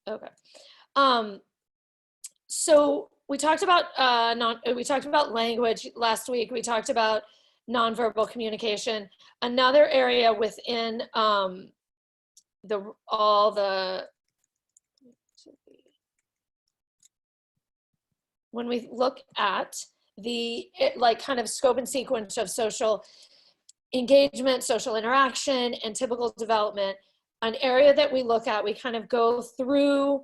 Okay. Um, so we talked about we talked about language last week. We talked about nonverbal communication. Another area within the all the when we look at like kind of scope and sequence of social engagement, social interaction, and typical development, an area that we look at, we kind of go through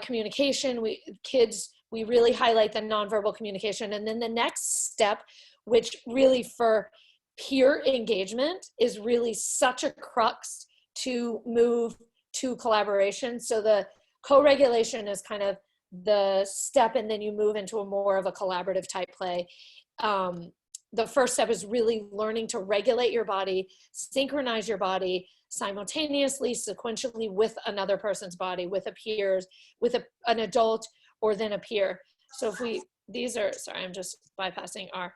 communication. We really highlight the nonverbal communication. And then the next step, which really for peer engagement is really such a crux to move to collaboration. So the co-regulation is kind of the step, and then you move into a more of a collaborative type play. The first step is really learning to regulate your body, synchronize your body simultaneously, sequentially with another person's body, with a peers, with an adult, or then a peer. So if these are, sorry, I'm just bypassing our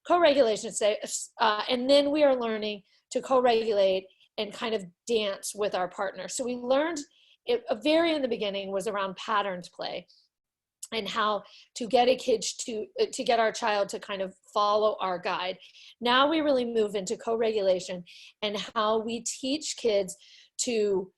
co-regulation today. And then we are learning to co-regulate and kind of dance with our partner. So we learned it very in the beginning was around patterns play, and how to get to get our child to kind of follow our guide. Now we really move into co-regulation and how we teach kids to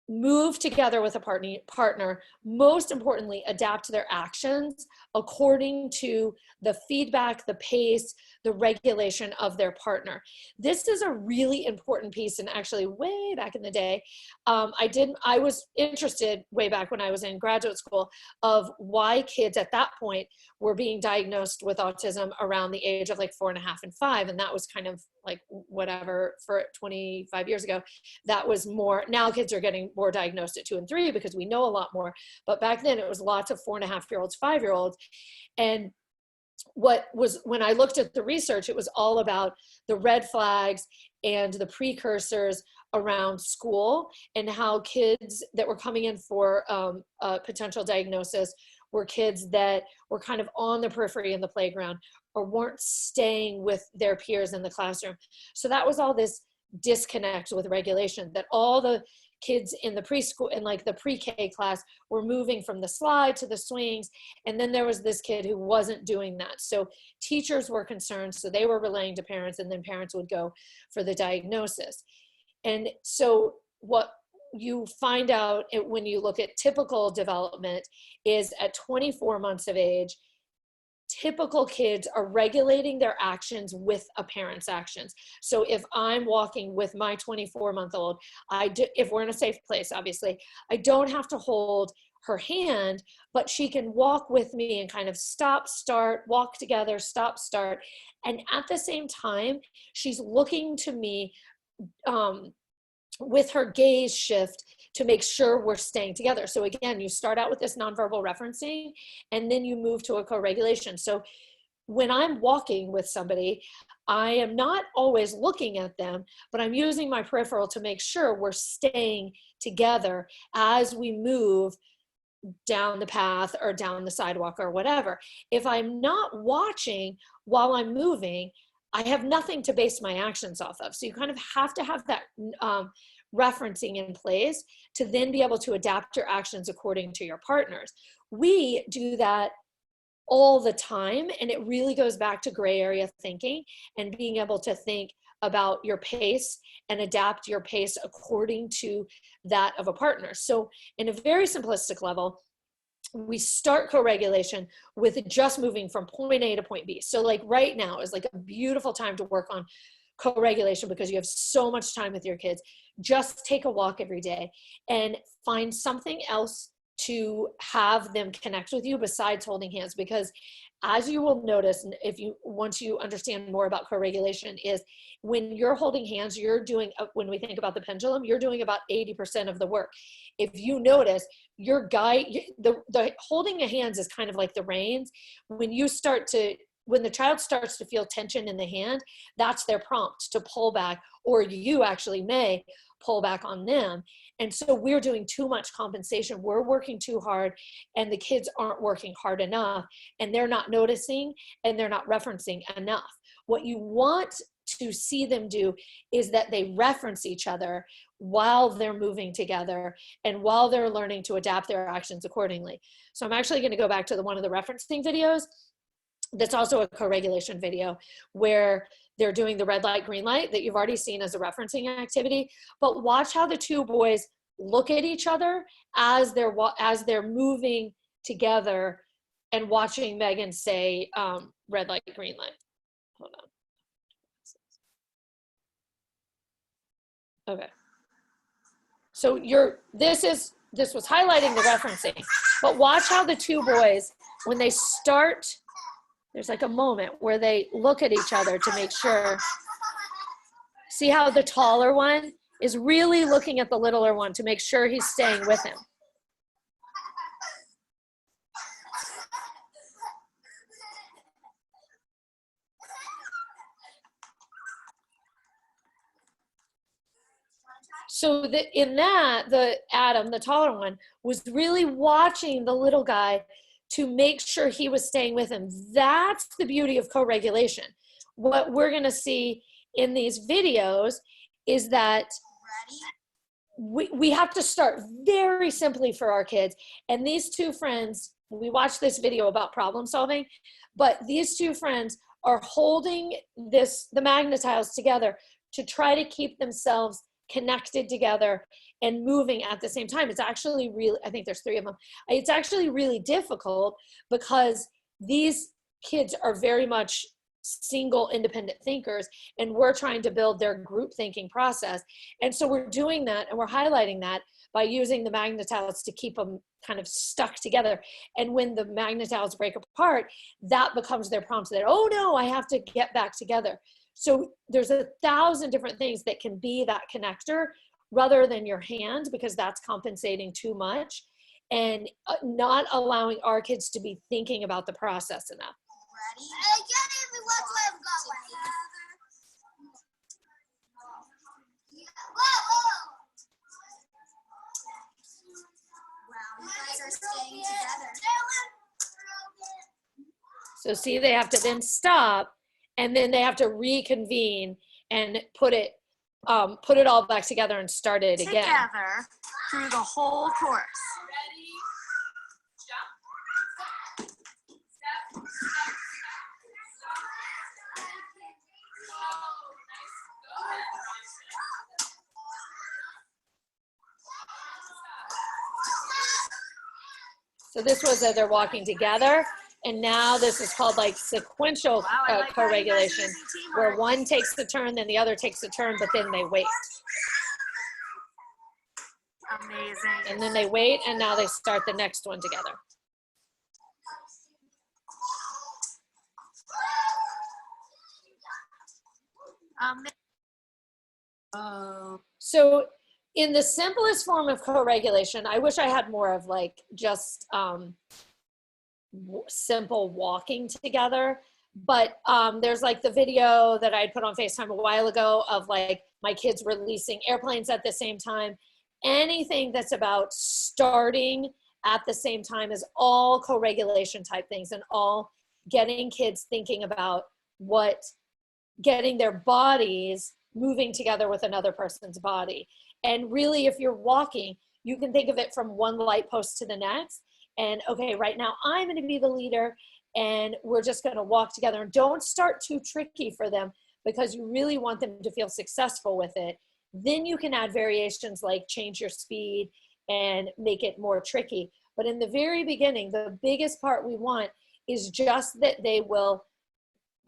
move together with a partner, most importantly, adapt their actions according to the feedback, the pace, the regulation of their partner. This is a really important piece, and actually way back in the day, I was interested way back when I was in graduate school of why kids at that point were being diagnosed with autism around the age of like 4.5 and 5. And that was kind of like whatever, for 25 years ago, that was more. Now kids are getting more diagnosed at 2 and 3 because we know a lot more. But back then it was lots of 4.5-year-olds, 5-year-olds. And when I looked at the research, it was all about the red flags and the precursors around school, and how kids that were coming in for a potential diagnosis were kids that were kind of on the periphery in the playground, or weren't staying with their peers in the classroom. So that was all this disconnect with regulation, that all the kids in the preschool and like the pre-K class were moving from the slide to the swings. And then there was this kid who wasn't doing that. So teachers were concerned. So they were relaying to parents, and then parents would go for the diagnosis. And so what you find out when you look at typical development is at 24 months of age, typical kids are regulating their actions with a parent's actions. So if I'm walking with my 24-month-old, if we're in a safe place, obviously, I don't have to hold her hand, but she can walk with me and kind of stop, start, walk together, stop, start. And at the same time, she's looking to me with her gaze shift to make sure we're staying together. So again, you start out with this nonverbal referencing, and then you move to a co-regulation. So when I'm walking with somebody, I am not always looking at them, but I'm using my peripheral to make sure we're staying together as we move down the path or down the sidewalk or whatever. If I'm not watching while I'm moving, I have nothing to base my actions off of. So you kind of have to have that referencing in place to then be able to adapt your actions according to your partners. We do that all the time, and it really goes back to gray area thinking and being able to think about your pace and adapt your pace according to that of a partner. So in a very simplistic level, we start co-regulation with just moving from point A to point B. So like right now is like a beautiful time to work on co-regulation because you have so much time with your kids. Just take a walk every day and find something else to have them connect with you besides holding hands, because as you will notice, once you understand more about co-regulation, is when you're holding hands, you're doing, when we think about the pendulum, you're doing about 80% of the work. If you notice, your guide, the holding the hands is kind of like the reins. When the child starts to feel tension in the hand, that's their prompt to pull back, or you actually may pull back on them. And so we're doing too much compensation. We're working too hard, and the kids aren't working hard enough, and they're not noticing, and they're not referencing enough. What you want to see them do is that they reference each other while they're moving together and while they're learning to adapt their actions accordingly. So I'm actually going to go back to one of the referencing videos. That's also a co-regulation video where they're doing the red light, green light that you've already seen as a referencing activity, but watch how the two boys look at each other as they're moving together, and watching Megan say red light, green light. Hold on. Okay. So this was highlighting the referencing, but watch how the two boys, when they start, there's like a moment where they look at each other to make sure. See how the taller one is really looking at the littler one to make sure he's staying with him. So Adam, the taller one, was really watching the little guy to make sure he was staying with him. That's the beauty of co-regulation. What we're going to see in these videos is that we have to start very simply for our kids. And these two friends, we watched this video about problem solving, but these two friends are holding the magnetiles together to try to keep themselves connected together and moving at the same time. It's actually really, I think there's 3 of them. It's actually really difficult because these kids are very much single independent thinkers, and we're trying to build their group thinking process. And so we're doing that, and we're highlighting that by using the magnetiles to keep them kind of stuck together. And when the magnetiles break apart, that becomes their prompt that, oh no, I have to get back together. So there's 1,000 different things that can be that connector rather than your hand, because that's compensating too much and not allowing our kids to be thinking about the process enough. Ready? Wow, you guys are staying together. So see, they have to then stop, and then they have to reconvene and put it all back together and start it again. Together through the whole course. Ready, jump, step, step, So this was that they're walking together, and now this is called like sequential co-regulation, where one takes the turn, then the other takes the turn, but then they wait. Amazing. And then they wait, and now they start the next one together. So in the simplest form of co-regulation, I wish I had more of like just simple walking together, but there's like the video that I put on FaceTime a while ago of like my kids releasing airplanes at the same time. Anything that's about starting at the same time is all co-regulation type things, and all getting kids thinking about getting their bodies moving together with another person's body. And really, if you're walking, you can think of it from one light post to the next. And okay, right now I'm going to be the leader, and we're just going to walk together. And don't start too tricky for them, because you really want them to feel successful with it. Then you can add variations like change your speed and make it more tricky. But in the very beginning, the biggest part we want is just that they will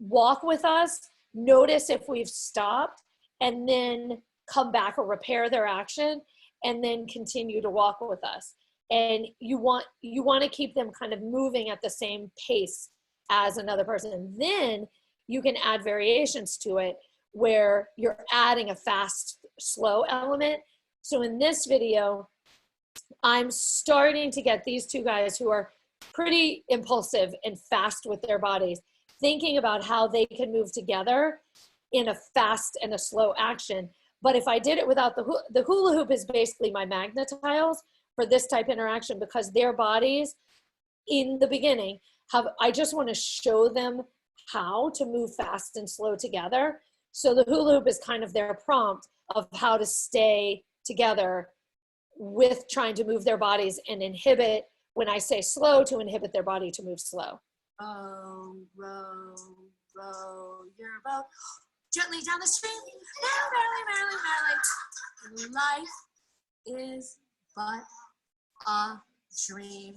walk with us, notice if we've stopped, and then come back or repair their action, and then continue to walk with us. And you want to keep them kind of moving at the same pace as another person. And then you can add variations to it where you're adding a fast, slow element. So in this video, I'm starting to get these two guys who are pretty impulsive and fast with their bodies, thinking about how they can move together in a fast and a slow action. But if I did it without the hula hoop is basically my magnetiles for this type of interaction, because their bodies in the beginning I just want to show them how to move fast and slow together. So the hula hoop is kind of their prompt of how to stay together with trying to move their bodies and inhibit, when I say slow, to inhibit their body to move slow. Row, row, row your boat gently down the stream. Merrily, merrily, merrily. Life is but a dream.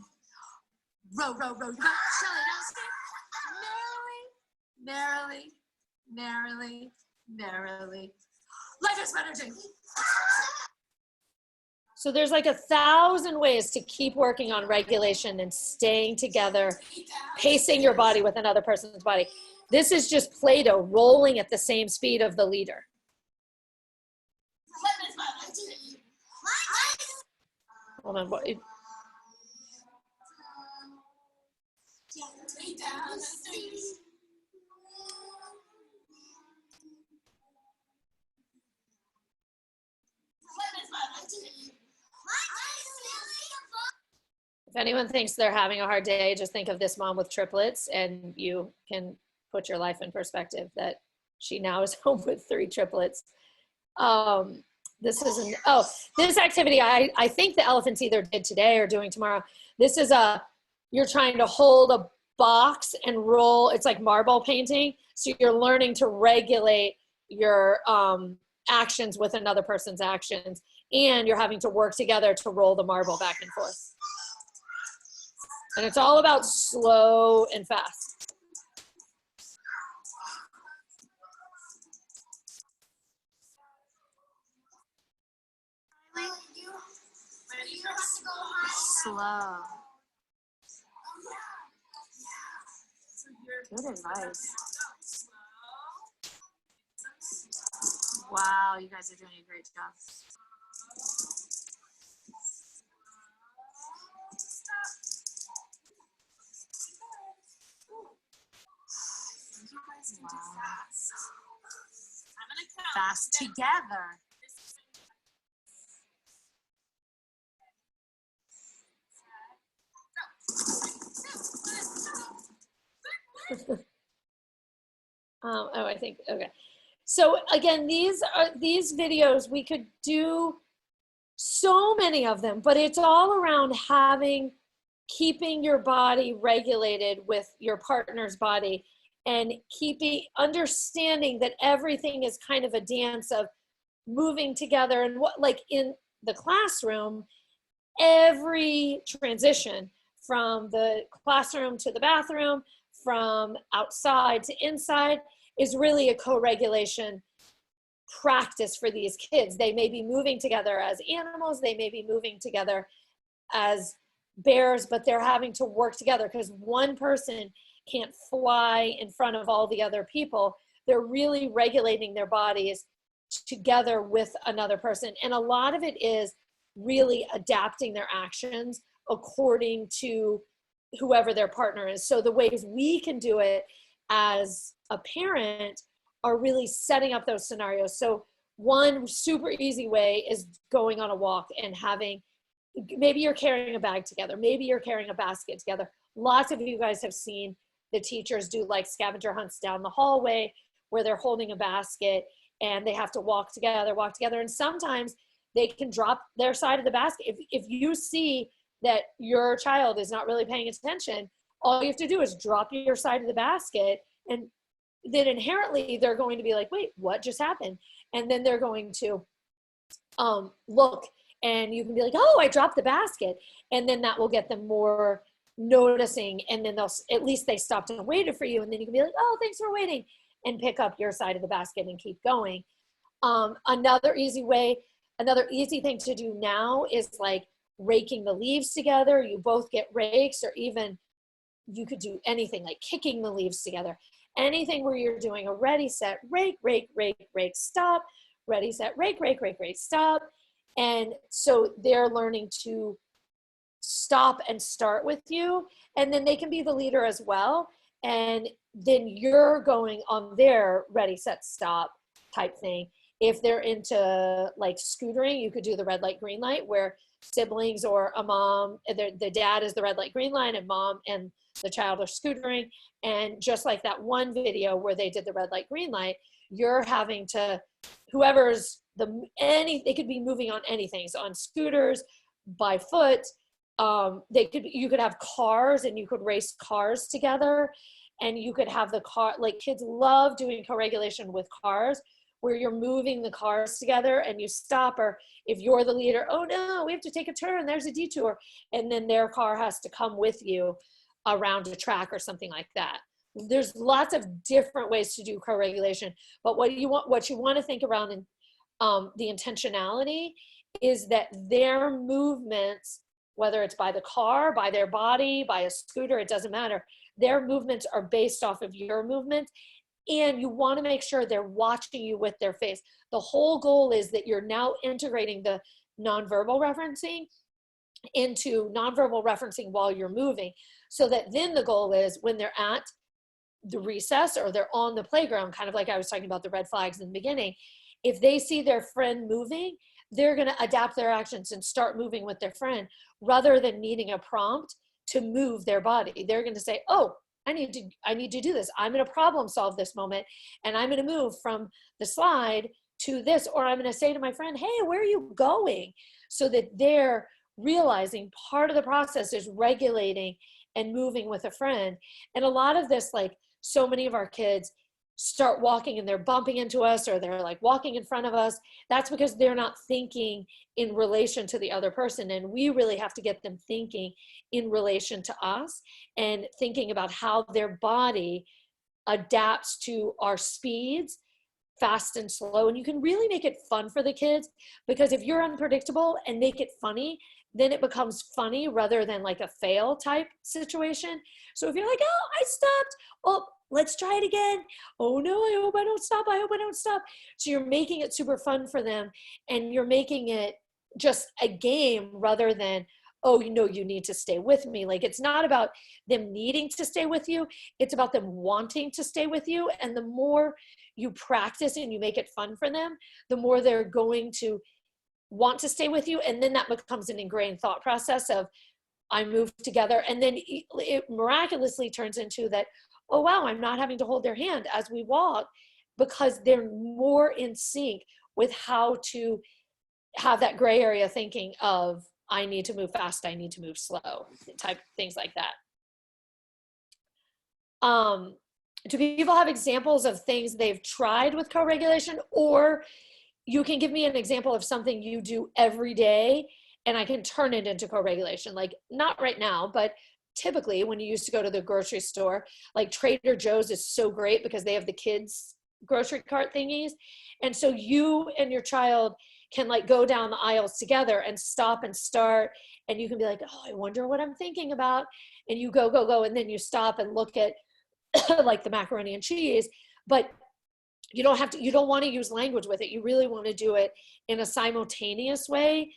Row, row, row your boat gently down the stream. Merrily, merrily, merrily, merrily. Life is but a dream. So there's like 1,000 ways to keep working on regulation and staying together, pacing your body with another person's body. This is just Play-Doh rolling at the same speed of the leader. Hold on. What? If anyone thinks they're having a hard day, just think of this mom with triplets, and you can put your life in perspective that she now is home with 3 triplets. This is this activity I think the elephants either did today or doing tomorrow. This is you're trying to hold a box and roll. It's like marble painting. So you're learning to regulate your actions with another person's actions, and you're having to work together to roll the marble back and forth. And it's all about slow and fast. Slow. Good advice. Wow, you guys are doing a great job. Wow. Fast together. I think, okay. So again, these videos, we could do so many of them, but it's all around keeping your body regulated with your partner's body, and understanding that everything is kind of a dance of moving together. And what, like in the classroom, every transition from the classroom to the bathroom, from outside to inside, is really a co-regulation practice for these kids. They may be moving together as animals, they may be moving together as bears, but they're having to work together because one person can't fly in front of all the other people. They're really regulating their bodies together with another person. And a lot of it is really adapting their actions according to whoever their partner is. So the ways we can do it as a parent are really setting up those scenarios. So one super easy way is going on a walk and maybe you're carrying a bag together, maybe you're carrying a basket together. Lots of you guys have seen the teachers do like scavenger hunts down the hallway where they're holding a basket and they have to walk together. And sometimes they can drop their side of the basket. If you see that your child is not really paying attention, all you have to do is drop your side of the basket, and then inherently they're going to be like, wait, what just happened? And then they're going to look, and you can be like, oh, I dropped the basket. And then that will get them more noticing, and then at least they stopped and waited for you, and then you can be like, oh, thanks for waiting, and pick up your side of the basket and keep going. Another easy thing to do now is like raking the leaves together. You both get rakes, or even you could do anything like kicking the leaves together. Anything where you're doing a ready, set, rake, rake, rake, rake, stop, ready, set, rake, rake, rake, rake, stop. And so they're learning to stop and start with you, and then they can be the leader as well. And then you're going on their ready, set, stop type thing. If they're into like scootering, you could do the red light, green light, where siblings or a mom, the dad is the red light, green light, and mom and the child are scootering. And just like that one video where they did the red light, green light, you're having to, they could be moving on anything. So on scooters, by foot, you could have cars and you could race cars together, and you could have the car, like kids love doing co-regulation with cars, where you're moving the cars together and you stop, or if you're the leader, oh no, we have to take a turn, there's a detour, and then their car has to come with you around a track or something like that. There's lots of different ways to do co-regulation, but what you want to think around in the intentionality is that their movements, whether it's by the car, by their body, by a scooter, it doesn't matter. Their movements are based off of your movement, and you want to make sure they're watching you with their face. The whole goal is that you're now integrating the nonverbal referencing into nonverbal referencing while you're moving, so that then the goal is when they're at the recess or they're on the playground, kind of like I was talking about the red flags in the beginning, if they see their friend moving, they're going to adapt their actions and start moving with their friend, rather than needing a prompt to move their body. They're going to say, oh, I need to do this. I'm going to problem solve this moment, and I'm going to move from the slide to this, or I'm going to say to my friend, hey, where are you going? So that they're realizing part of the process is regulating and moving with a friend. And a lot of this, like so many of our kids start walking and they're bumping into us, or they're like walking in front of us. That's because they're not thinking in relation to the other person. And we really have to get them thinking in relation to us, and thinking about how their body adapts to our speeds, fast and slow. And you can really make it fun for the kids, because if you're unpredictable and make it funny, then it becomes funny rather than like a fail type situation. So if you're like, oh, I stopped, well, let's try it again. Oh no, I hope I don't stop. I hope I don't stop. So you're making it super fun for them, and you're making it just a game rather than, oh, you need to stay with me. Like, it's not about them needing to stay with you. It's about them wanting to stay with you. And the more you practice and you make it fun for them, the more they're going to want to stay with you. And then that becomes an ingrained thought process of, I move together. And then it miraculously turns into that, oh wow, I'm not having to hold their hand as we walk, because they're more in sync with how to have that gray area thinking of, I need to move fast, I need to move slow, type things like that. Do people have examples of things they've tried with co-regulation? Or you can give me an example of something you do every day and I can turn it into co-regulation. Like, not right now, but typically when you used to go to the grocery store, like Trader Joe's is so great because they have the kids grocery cart thingies. And so you and your child can like go down the aisles together and stop and start. And you can be like, oh, I wonder what I'm thinking about. And you go. And then you stop and look at like the macaroni and cheese, but you don't want to use language with it. You really want to do it in a simultaneous way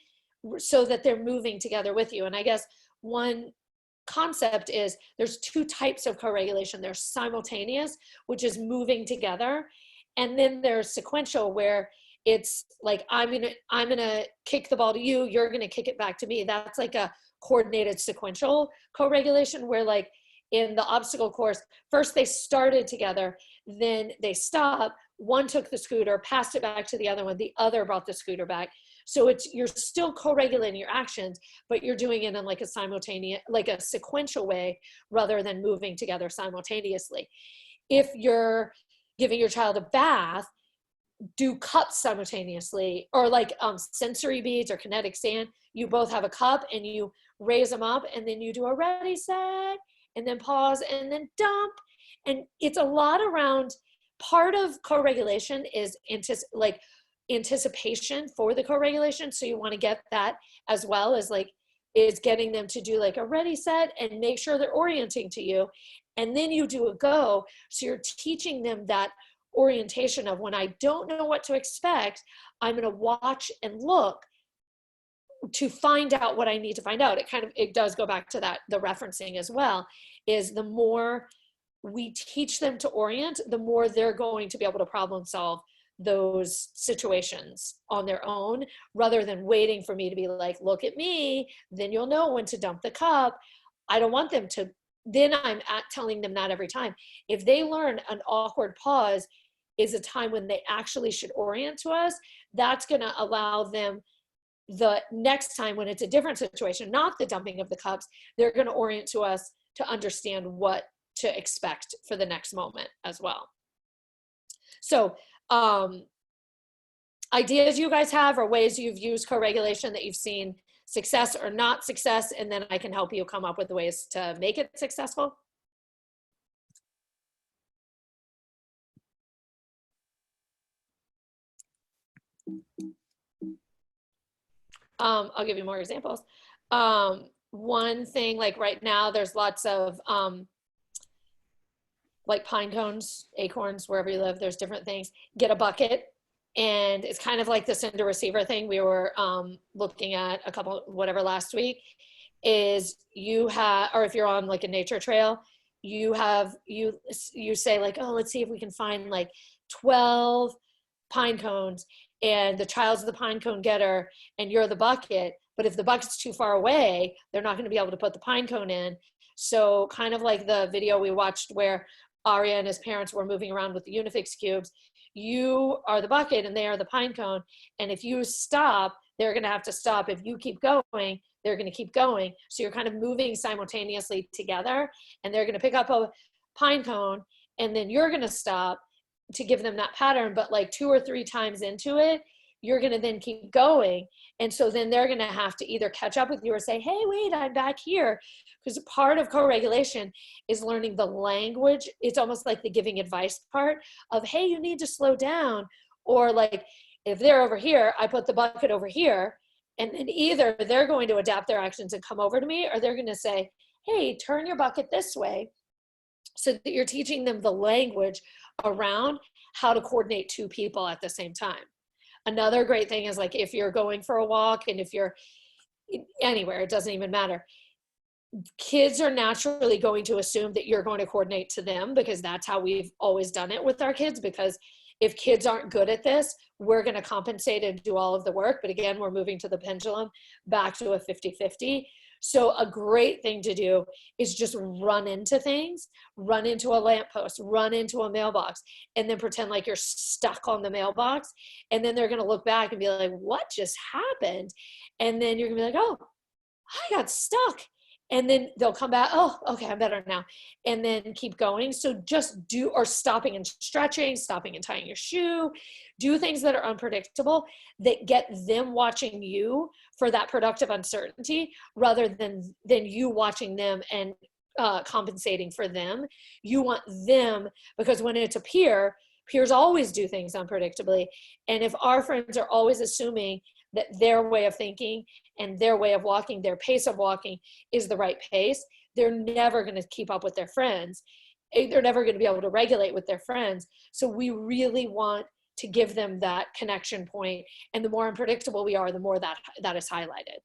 so that they're moving together with you. And I guess one concept is there's two types of co-regulation. There's simultaneous, which is moving together. And then there's sequential, where it's like, I'm gonna kick the ball to you, you're gonna kick it back to me. That's like a coordinated sequential co-regulation, where like in the obstacle course, first they started together, then they stopped, one took the scooter, passed it back to the other one, the other brought the scooter back. So you're still co-regulating your actions, but you're doing it in like a simultaneous, like a sequential way, rather than moving together simultaneously. If you're giving your child a bath, do cups simultaneously, or like sensory beads or kinetic sand. You both have a cup and you raise them up, and then you do a ready, set, and then pause, and then dump. And it's a lot around, part of co-regulation is anticipation for the co-regulation. So you want to get that as well as like, is getting them to do like a ready, set, and make sure they're orienting to you. And then you do a go. So you're teaching them that orientation of, when I don't know what to expect, I'm going to watch and look to find out what I need to find out. It does go back to that, the referencing as well, is the more we teach them to orient, the more they're going to be able to problem solve those situations on their own, rather than waiting for me to be like, look at me, then you'll know when to dump the cup. I don't want them to, then I'm telling them that every time. If they learn an awkward pause, is a time when they actually should orient to us. That's going to allow them the next time when it's a different situation, not the dumping of the cups, they're going to orient to us to understand what to expect for the next moment as well. So ideas you guys have, or ways you've used co-regulation that you've seen success or not success, and then I can help you come up with the ways to make it successful. I'll give you more examples. One thing, like right now, there's lots of like pine cones, acorns, wherever you live, there's different things. Get a bucket, and it's kind of like the sender receiver thing we were looking at a couple, whatever, last week, is you have, or if you're on like a nature trail, you have, you say like, oh, let's see if we can find like 12 pine cones, and the child's the pine cone getter and you're the bucket. But if the bucket's too far away, they're not going to be able to put the pine cone in. So kind of like the video we watched where Arya and his parents were moving around with the Unifix cubes, you are the bucket and they are the pine cone. And if you stop, they're going to have to stop. If you keep going, they're going to keep going. So you're kind of moving simultaneously together, and they're going to pick up a pine cone, and then you're going to stop to give them that pattern. But like 2 or 3 times into it, you're going to then keep going. And so then they're going to have to either catch up with you or say, hey, wait, I'm back here. Because part of co-regulation is learning the language. It's almost like the giving advice part of, hey, you need to slow down. Or like, if they're over here, I put the bucket over here. And then either they're going to adapt their actions and come over to me, or they're going to say, hey, turn your bucket this way. So that you're teaching them the language around how to coordinate 2 people at the same time. Another great thing is like if you're going for a walk, and if you're anywhere, it doesn't even matter. Kids are naturally going to assume that you're going to coordinate to them, because that's how we've always done it with our kids. Because if kids aren't good at this, we're going to compensate and do all of the work. But again, we're moving to the pendulum back to a 50-50. So a great thing to do is just run into things, run into a lamppost, run into a mailbox, and then pretend like you're stuck on the mailbox. And then they're going to look back and be like, what just happened? And then you're going to be like, oh, I got stuck. And then they'll come back, oh, okay, I'm better now. And then keep going. So just do, or stopping and stretching, stopping and tying your shoe, do things that are unpredictable that get them watching you for that productive uncertainty, rather than you watching them and compensating for them. You want them, because when it's a peer, peers always do things unpredictably. And if our friends are always assuming that their way of thinking and their way of walking, their pace of walking is the right pace, they're never going to keep up with their friends. They're never going to be able to regulate with their friends. So we really want to give them that connection point. And the more unpredictable we are, the more that is highlighted.